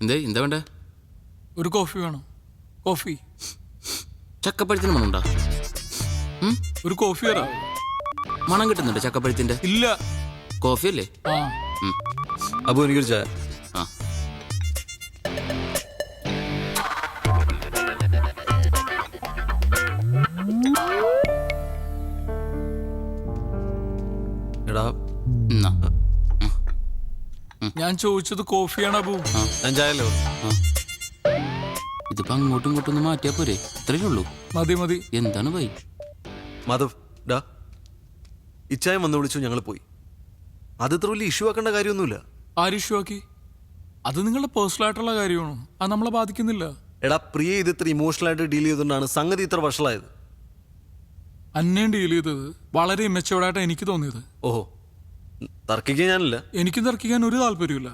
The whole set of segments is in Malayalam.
എന്താ വേണ്ടേ? ഒരു കോഫി വേണം. കോഫി. ചക്കപ്പഴത്തിന് മണമുണ്ടോ? ഒരു കോഫി തരാം. മണം കിട്ടുന്നുണ്ട് ചക്കപ്പഴത്തിന്റെ? ഇല്ല. കോഫി അല്ലേ? അപ്പൊ എനിക്കൊരു ചായ. ആ എടാ എന്നാ. ഞാൻ ചോദിച്ചത് കോഫിയാണ് അബു. ഞാൻ ചായല്ലോ. ഇതിപ്പോ അങ്ങോട്ടും ഇങ്ങോട്ടും ഒന്ന് മാറ്റിയാ പോരെ? ഇത്രയേ ഉള്ളൂ. മതി മതി. എന്താണ് പോയി? മാധവ് ഡാ, ഇച്ചായം വന്ന് വിളിച്ചു, ഞങ്ങൾ പോയി. അത് ഇത്ര വലിയ ഇഷ്യൂ ആക്കേണ്ട കാര്യമൊന്നുമില്ല. ആര് ഇഷ്യൂ ആക്കി? അത് നിങ്ങളുടെ പേഴ്സണൽ ആയിട്ടുള്ള കാര്യമാണ്. അത് നമ്മളെ ബാധിക്കുന്നില്ല. എടാ പ്രിയ, ഇത് ഇത്ര ഇമോഷണൽ ആയിട്ട് ഡീൽ ചെയ്തുകൊണ്ടാണ് സംഗതി ഇത്ര വഷളായത്. അന്നേം ഡീൽ ചെയ്തത് വളരെ ഇമ്മച്ചുവേർഡായിട്ട് എനിക്ക് തോന്നിയത്. ഓഹോ, തർക്കിക്കാൻ ഞാനില്ല. എനിക്കും തർക്കിക്കാൻ ഒരു താല്പര്യമില്ല.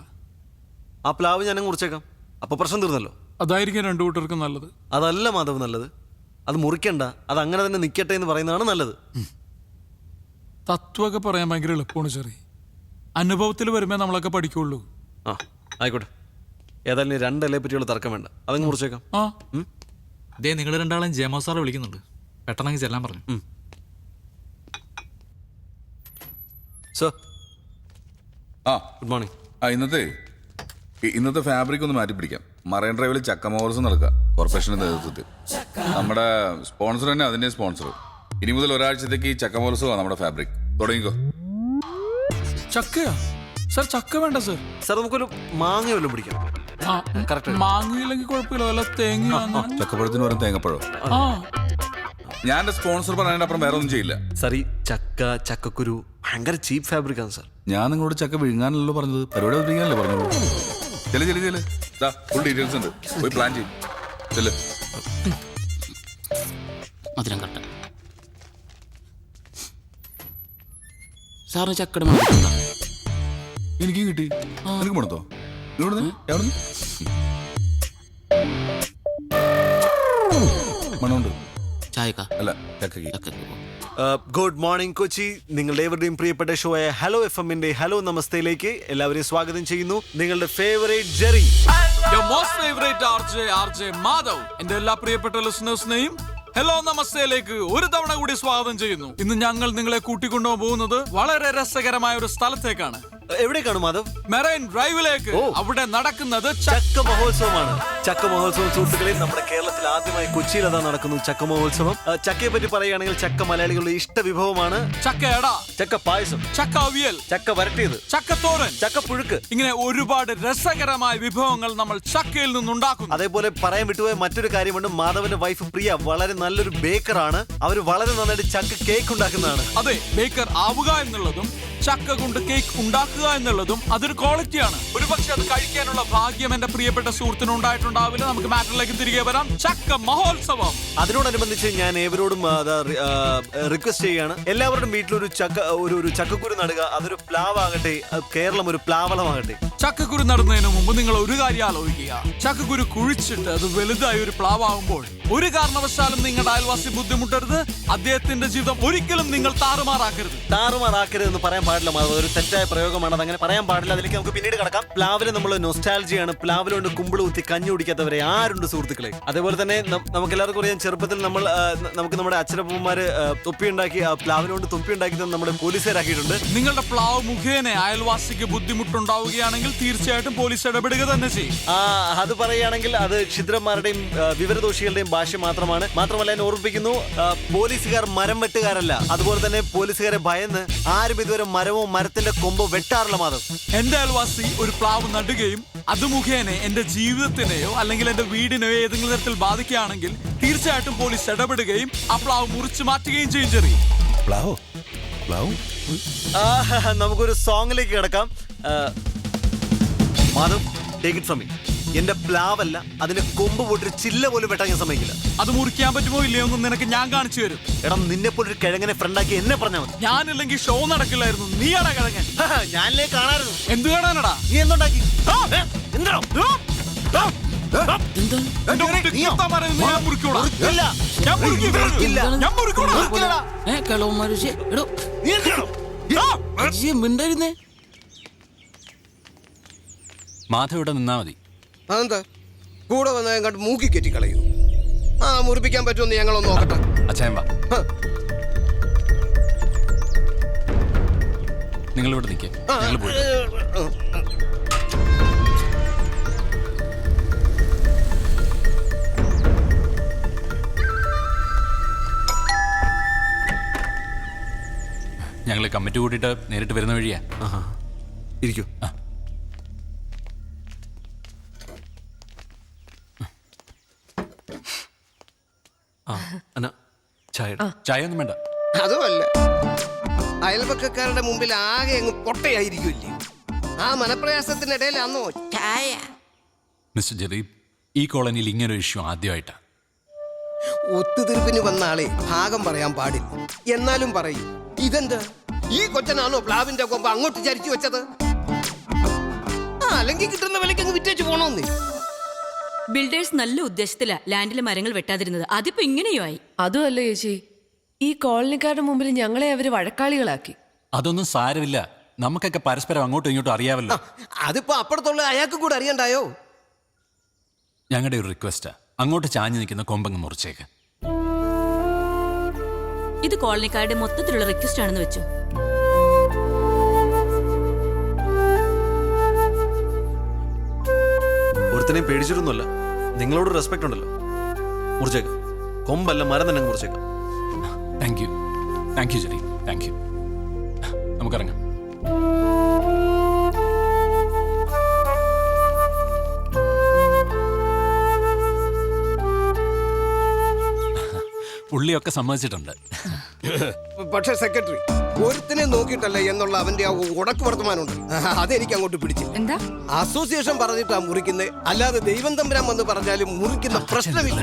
ആ പ്ലാവ് ഞാനും കുറിച്ചേക്കാം, അപ്പൊ പ്രശ്നം തീർന്നല്ലോ. അതായിരിക്കും രണ്ടു കൂട്ടർക്കും നല്ലത്. അതല്ല മാധവ് നല്ലത്. അത് മുറിക്കണ്ട, അത് അങ്ങനെ തന്നെ നിൽക്കട്ടെ എന്ന് പറയുന്നതാണ് നല്ലത്. തത്വമൊക്കെ പറയാൻ ഭയങ്കര എളുപ്പമാണ് ചെറിയ. അനുഭവത്തിൽ വരുമ്പോ നമ്മളൊക്കെ പഠിക്കുള്ളൂ. ആ ആയിക്കോട്ടെ, ഏതായാലും രണ്ടല്ലേ പറ്റിയുള്ള തർക്കം വേണ്ട, അതങ്ങ് മുറിച്ചേക്കാം. ആ ദേ നിങ്ങൾ രണ്ടാളും ജയമോ സാറെ വിളിക്കുന്നുണ്ട്, പെട്ടെന്ന് ചെല്ലാൻ പറഞ്ഞു. സർ ആ ഗുഡ് മോർണിംഗ്. ഇന്നത്തെ ഫാബ്രിക് ഒന്ന് മാറ്റി പിടിക്കാം. മറൈൻ ഡ്രൈവിൽ ചക്ക മഹോത്സവം നടക്കുക കോർപ്പറേഷന്റെ നേതൃത്വത്തിൽ. നമ്മുടെ സ്പോൺസർ തന്നെ അതിന്റെ സ്പോൺസർ. ഇനി മുതൽ ഒരാഴ്ചത്തേക്ക് ഈ ചക്ക മഹോത്സവമാണ് നമ്മുടെ ഫാബ്രിക്. തുടങ്ങിക്കോ. ചക്കയാ സർ? ചക്ക വേണ്ട സർ. സാർ നമുക്കൊരു മാങ്ങ വല്ലതും പിടിക്കാം. മാങ്ങയില്ലെങ്കിൽ കുഴപ്പമില്ല, വല്ല തേങ്ങ. ചക്കപ്പഴത്തിന് പകരം തേങ്ങപ്പഴം. ആ ഞാൻ എന്റെ സ്പോൺസർ പറഞ്ഞതിന്റെ അപ്പുറം വേറെ ഒന്നും ചെയ്യില്ല. സാർ ഈ ചക്കക്കുരു ഭയങ്കര ചീപ്പ് ഫാബ്രിക് ആണ് സാർ. ഞാൻ നിങ്ങളോട് ചക്ക വിഴുങ്ങാനല്ലോ പറഞ്ഞത്, പരിപാടി അവതരിക്കാനല്ലേ പറഞ്ഞത്. ചെല് ഫുൾ ഡീറ്റെയിൽസ് ഉണ്ട്, പോയി പ്ലാൻ ചെയ്യും. മധുരം കട്ട. സാറിന് ചക്കയുടെ മണം കിട്ടുന്നുണ്ടോ? എനിക്കും കിട്ടി. എനിക്ക് മണത്തോ? മണമുണ്ട്. ചായക്ക അല്ല ചക്കക്ക്. Good morning Kochi. നിങ്ങളുടെ ഏവരുടെയും പ്രിയപ്പെട്ട ഷോ ആയ ഹലോ FM-ന്റെ ഹലോ നമസ്തയിലേക്ക് എല്ലാവരെയും സ്വാഗതം ചെയ്യുന്നു. നിങ്ങളുടെ favourite Jerry, most favourite RJ Madhav, എന്റെ എല്ലാ പ്രിയപ്പെട്ട ലിസണേഴ്സിനെയും ഹലോ നമസ്തയിലേക്ക് ഒരു തവണ കൂടി സ്വാഗതം ചെയ്യുന്നു. ഇന്ന് ഞങ്ങൾ നിങ്ങളെ കൂട്ടിക്കൊണ്ടുപോകാൻ പോകുന്നത് വളരെ രസകരമായ ഒരു സ്ഥലത്തേക്കാണ്. എവിടേക്കാണ് മാധവ്? മെറൈൻ ഡ്രൈവിലേക്ക്. അവിടെ നടക്കുന്നത് ചക്ക മഹോത്സവമാണ്. ചക്ക മഹോത്സവം സുഹൃത്തുക്കളെ, നമ്മുടെ കേരളത്തിൽ ആദ്യമായി കൊച്ചിയിൽ അതാ നടക്കുന്നു ചക്ക മഹോത്സവം. ചക്കയെ പറ്റി പറയുകയാണെങ്കിൽ ചക്ക മലയാളികളുടെ ഇഷ്ട വിഭവമാണ്. ചക്കയട, ചക്ക പായസം, ചക്ക അവിയൽ, ചക്ക വരട്ടിയത്, ചക്കത്തോരൻ, ചക്ക പുഴുക്ക്, ഇങ്ങനെ ഒരുപാട് രസകരമായ വിഭവങ്ങൾ നമ്മൾ ചക്കയിൽ നിന്നുണ്ടാക്കുന്നു. അതേപോലെ പറയാൻ വിട്ടുപോയ മറ്റൊരു കാര്യമുണ്ട്. മാധവന്റെ വൈഫ് പ്രിയ വളരെ നല്ലൊരു ബേക്കറാണ്. അവർ വളരെ നന്നായിട്ട് ചക്ക കേക്ക് ഉണ്ടാക്കുന്നതാണ്. അതെ, ബേക്കർ ആവുക എന്നുള്ളതും ചക്ക കൊണ്ട് കേക്ക് ഉണ്ടാക്കുക എന്നുള്ളതും അതൊരു ക്വാളിറ്റിയാണ്. ഒരുപക്ഷെ അത് കഴിക്കാനുള്ള ഭാഗ്യം എന്റെ പ്രിയപ്പെട്ട സുഹൃത്തിന് ഉണ്ടായിട്ടുണ്ടാവില്ല. നമുക്ക് മാറ്ററിലേക്ക് തിരികെ വരാം. ചക്ക മഹോത്സവം. അതിനോടനുബന്ധിച്ച് ഞാൻ ഏവരോടും റിക്വസ്റ്റ് ചെയ്യാണ്, എല്ലാവരുടെയും വീട്ടിലൊരു ഒരു ചക്കക്കുരു നടുക. അതൊരു പ്ലാവാകട്ടെ, കേരളം ഒരു പ്ലാവളമാകട്ടെ. ചക്കക്കുരു നടുന്നതിന് മുമ്പ് നിങ്ങൾ ഒരു കാര്യം ആലോചിക്കുക. ചക്കക്കുരു കുഴിച്ചിട്ട് അത് വലുതായി ഒരു പ്ലാവാകുമ്പോൾ ഒരു കാരണവശാലും നിങ്ങളുടെ അയൽവാസി ബുദ്ധിമുട്ടരുത്. അദ്ദേഹത്തിന്റെ ജീവിതം ഒരിക്കലും നിങ്ങൾ താറുമാറാക്കരുത് എന്ന് പറയാൻ പാടില്ല. ഒരു തെറ്റായ പ്രയോഗമാണ്, അതങ്ങനെ പറയാൻ പാടില്ല. അതിലേക്ക് നമുക്ക് പിന്നീട് കടക്കാം. പ്ലാവിലെ നമ്മൾ നൊസ്റ്റാൾജിയാണ്. പ്ലാവിലുണ്ട് കുമ്പിള് കുത്തി കഞ്ഞി കുടിക്കാത്തവരെ ആരുണ്ട് സുഹൃത്തുക്കളെ? അതേപോലെ തന്നെ നമുക്ക് എല്ലാവർക്കും അറിയാം, ചെറുപ്പത്തിൽ നമുക്ക് നമ്മുടെ അച്ഛനപ്പന്മാര് തൊപ്പി ഉണ്ടാക്കി, പ്ലാവിനോണ്ട് തൊപ്പി ഉണ്ടാക്കി നമ്മുടെ പോലീസുകാരാക്കിയിട്ടുണ്ട്. നിങ്ങളുടെ പ്ലാവ് മുഖേന അയൽവാസിക്ക് ബുദ്ധിമുട്ടുണ്ടാവുകയാണെങ്കിൽ തീർച്ചയായിട്ടും പോലീസ് ഇടപെടുക തന്നെ ചെയ്യും. അത് പറയുകയാണെങ്കിൽ അത് ക്ഷുദ്രന്മാരുടെയും വിവരദോഷികളുടെയും ഭാഷ മാത്രമാണ്. മാത്രമല്ല ഞാൻ ഓർമ്മിപ്പിക്കുന്നു, പോലീസുകാർ മരം വെട്ടുകാരല്ല. അതുപോലെ തന്നെ പോലീസുകാരെ ഭയന്ന് ആരും ഇതുവരെ മരമോ മരത്തിന്റെ കൊമ്പോ വെട്ടാറില്ല മാധവ്. എന്റെ അയൽവാസി ഒരു പ്ലാവ് നടുകയും അത് മുഖേന എന്റെ ജീവിതത്തിനെയോ അല്ലെങ്കിൽ എന്റെ വീടിനെയോ ഏതെങ്കിലും തരത്തിൽ ബാധിക്കുകയാണെങ്കിൽ തീർച്ചയായിട്ടും പോലീസ് ഇടപെടുകയും ആ പ്ലാവ് മുറിച്ചു മാറ്റുകയും ചെയ്യും. ചെറിയ നമുക്കൊരു സോങ്ങിലേക്ക് കിടക്കാം. Madhav, take it from me. എന്റെ പ്ലാവല്ല, അതിന്റെ കൊമ്പ് പോയിട്ട് ചില്ല പോലും വെട്ടാൻ ഞാൻ സമ്മതിക്കില്ല. അത് മുറിക്കാൻ പറ്റുമോ ഇല്ലയോ എന്ന് നിനക്ക് ഞാൻ കാണിച്ചു തരും. എടാ, നിന്നെ പോലൊരു കിഴങ്ങനെ ഫ്രണ്ടാക്കി എന്നെ പറഞ്ഞാൽ മതി. ഞാനില്ലെങ്കിൽ ഷോ നടക്കില്ലായിരുന്നു. നീയാടാ കിഴങ്ങൻ. ഞാനില്ലേ കാണാറുണ്ട്. എന്ത് കാണാനടാ? നീ എന്തുണ്ടാക്കി? മാധവ് ഇവിടെ നിന്നാ മതി. അതെന്താ കൂടെ വന്ന കണ്ട് മൂക്കി കെറ്റി കളയൂ. ആ മുറിപ്പിക്കാൻ പറ്റുമെന്ന് ഞങ്ങളൊന്ന് നോക്കട്ടെ. അച്ഛൻ വാ, ആ, നിങ്ങൾ ഇവിടെ നിൽക്കുക, ആ, ഞങ്ങൾ പോയി. ഞങ്ങൾ കമ്മിറ്റി കൂട്ടിയിട്ട് നേരിട്ട് വരുന്ന വഴിയാ. ആഹാ. ഇരിക്കൂ. ചായ ഒന്നും വേണ്ട. അതുമല്ല, അയൽപക്കക്കാരുടെ മുമ്പിൽ ആകെ അങ്ങ് പൊട്ടയായിരിക്കുമല്ലേ. ആ മനപ്രയാസത്തിനിടയിൽ അന്നോ ചായ. മിസ്റ്റർ ജെറീബ്, ഈ കോളനിയിൽ ഇങ്ങനൊരു ഇഷ്യൂ ആദ്യമായിട്ടാ. ഒത്തുതീർപ്പിന് വന്ന ആളെ ഭാഗം പറയാൻ പാടില്ല. എന്നാലും പറയും, ഇതെന്താ ഈ കൊച്ചനാണോ പ്ലാവിന്റെ കൊമ്പ് അങ്ങോട്ട് ചരിച്ചു വെച്ചത്? അല്ലെങ്കിൽ കിട്ടുന്ന വിലക്ക് അങ്ങ് വിറ്റേച്ച് പോണോന്ന്. ബിൽഡേഴ്സ് നല്ല ഉദ്ദേശത്തിലാ ലാൻഡിലെ മരങ്ങൾ വെട്ടാതിരുന്നത്. അതിപ്പോ ഇങ്ങനെയോ ആയി. അതുമല്ല ചേച്ചി, ഈ കോളനിക്കാരുടെ മുമ്പിൽ ഞങ്ങളെ അവര് വഴക്കാളികളാക്കി. അതൊന്നും സാരമില്ല, നമുക്കൊക്കെ പരസ്പരം അങ്ങോട്ടും ഇങ്ങോട്ടും അറിയാമല്ലോ. അതിപ്പോ അപ്പുറത്തുള്ള അയാൾക്ക് കൂടെ അറിയണ്ടായോ? ഞങ്ങളുടെ ഒരു റിക്വസ്റ്റാ, അങ്ങോട്ട് ചാഞ്ഞു നിൽക്കുന്ന കൊമ്പങ്ങ് മുറിച്ചേക്ക്. ഇത് കോളനിക്കാരുടെ മൊത്തത്തിലുള്ള റിക്വസ്റ്റ് ആണെന്ന് വെച്ചോ. ഒരുത്തനെയും പേടിച്ചിട്ടൊന്നുമല്ല, നിങ്ങളോട് റെസ്പെക്ട് ഉണ്ടല്ലോ. മുറിച്ചേക്കാം, കൊമ്പല്ല മരം തന്നെ മുറിച്ചേക്കാം. Thank you Jerry, thank you. നമുക്കിറങ്ങാം. പുള്ളിയൊക്കെ സമ്മതിച്ചിട്ടുണ്ട്. പക്ഷെ സെക്രട്ടറി, ഒരുത്തിനെ നോക്കിയിട്ടല്ല എന്നുള്ള അവന്റെ ആ ഉടക്ക് വർത്തമാനമുണ്ട്, അതെനിക്ക് അങ്ങോട്ട് പിടിച്ചില്ല. എന്താ അസോസിയേഷൻ പറഞ്ഞിട്ടാ മുറിക്കുന്നത്, അല്ലാതെ ദൈവം തമ്പുരാൻ വന്ന് പറഞ്ഞാലും മുറിക്കുന്ന പ്രശ്നമില്ല.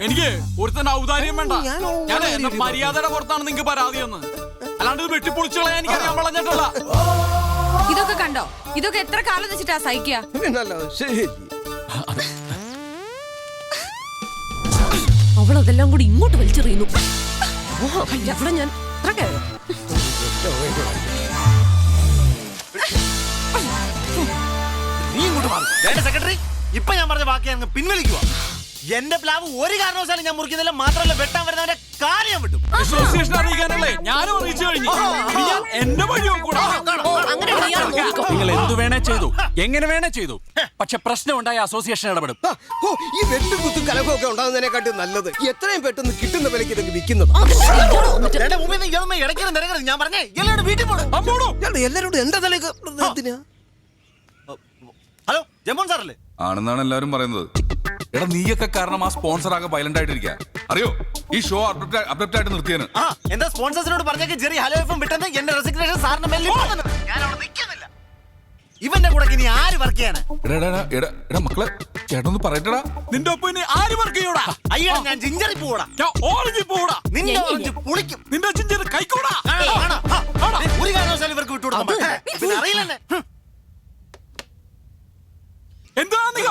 എനിക്ക് ഒരുത്തൻ ഔദാര്യം വേണ്ട. ഞാൻ ഞാൻ എന്റെ മര്യാദയുടെ പുറത്താണ് നിങ്ങൾക്ക് പരാതിയെന്ന്. അല്ലാണ്ട് ഇത് വെട്ടിപ്പൊളിച്ചുകളയാൻ എനിക്കറിയാൻ വളഞ്ഞിട്ടുള്ള. ഇതൊക്കെ കണ്ടോ? ഇതൊക്കെ എത്ര കാലം വെച്ചിട്ടാ സഹിക്കുക? പിന്നല്ല, ശരി. അവളതെല്ലാം കൂടി ഇങ്ങോട്ട് വലിച്ചെറിയുന്നു. അവിടെ ഞാൻ നീ ഇങ്ങോട്ട് മാറി. സെക്രട്ടറി, ഇപ്പൊ ഞാൻ പറഞ്ഞ വാക്ക് അങ്ങ് പിൻവലിക്കുക. എന്റെ പ്ലാവ് ഒരു കാരണവശാലും ഞാൻ മുറിക്കുന്നില്ല. മാത്രമല്ല, വെട്ടാൻ വരുന്നവന്റെ കാര്യം വിട്ടും. അസോസിയേഷൻ അറിയിക്കാനല്ലേ ഞാനും അറിയിച്ചു കഴിഞ്ഞു. ഇനി ഞാൻ എന്റെ വഴിയോ കൂടാ. നിങ്ങൾ എന്തു വേണേ ചെയ്തു, എങ്ങനെ വേണേ ചെയ്തു, പക്ഷെ പ്രശ്നം ഉണ്ടായ അസോസിയേഷൻ ഇടപെടും. ഓ, ഈ വെട്ടുകുത്തും കലഹമൊക്കെ ഉണ്ടാകുന്നതിനെക്കാട്ടും നല്ലത് എത്രയും പെട്ടെന്ന് കിട്ടുന്ന വിലക്ക് ഇതൊക്കെ വിൽക്കുന്നത്. ഞാൻ പറഞ്ഞേ, എല്ലാവരും വീട്ടിൽ പോകണം. എല്ലാരോടും എന്റെ തലേക്ക് എന്തിനാ? ഹലോ, ജമോൻ സാറല്ലേ? ആണെന്നാണ് എല്ലാവരും പറയുന്നത്. എടാ, നീയൊക്കെ കാരണം ആ സ്പോൺസർ ആകെ വയലന്റ് ആയിട്ടിരിക്കുക. അറിയോ, ഈ ഷോ അബ്രപ്റ്റ് ആയിട്ട് നിർത്തിയാണ്. എന്താ സ്പോൺസേഴ്സിനോട് പറഞ്ഞേക്ക് ജെറി ഹലോ എഫും വിട്ടെന്ന് എന്റെ റെസിഗ്നേഷൻ സാറിന് മെല്ലെ ഞാൻ അവിടെ നിൽക്കുന്നില്ല. ഇവന്റെ കൂടെ ഇനി ആര് വർക്ക് ചെയ്യാനാ? എടാ മക്കളെ, ചേട്ടനൊന്ന് പറയട്ടടാ. നിന്റെ ഒപ്പം ഇനി ആര് വർക്ക് ചെയ്യൂടാ? അയ്യോ, ഞാൻ ജിഞ്ചറി പോടാ. ഞാൻ ഓറഞ്ച് പോടാ. നിന്റെ ഓറഞ്ച് പുളിക്കും. നിന്റെ ചിഞ്ചർ കൈക്കൂടാ. ഒരു കാരണവശാലും ഇവർക്ക് വിട്ടുകൊടുക്കാൻ പിന്നെ അറിയില്ലെന്നെ. എന്താ നീ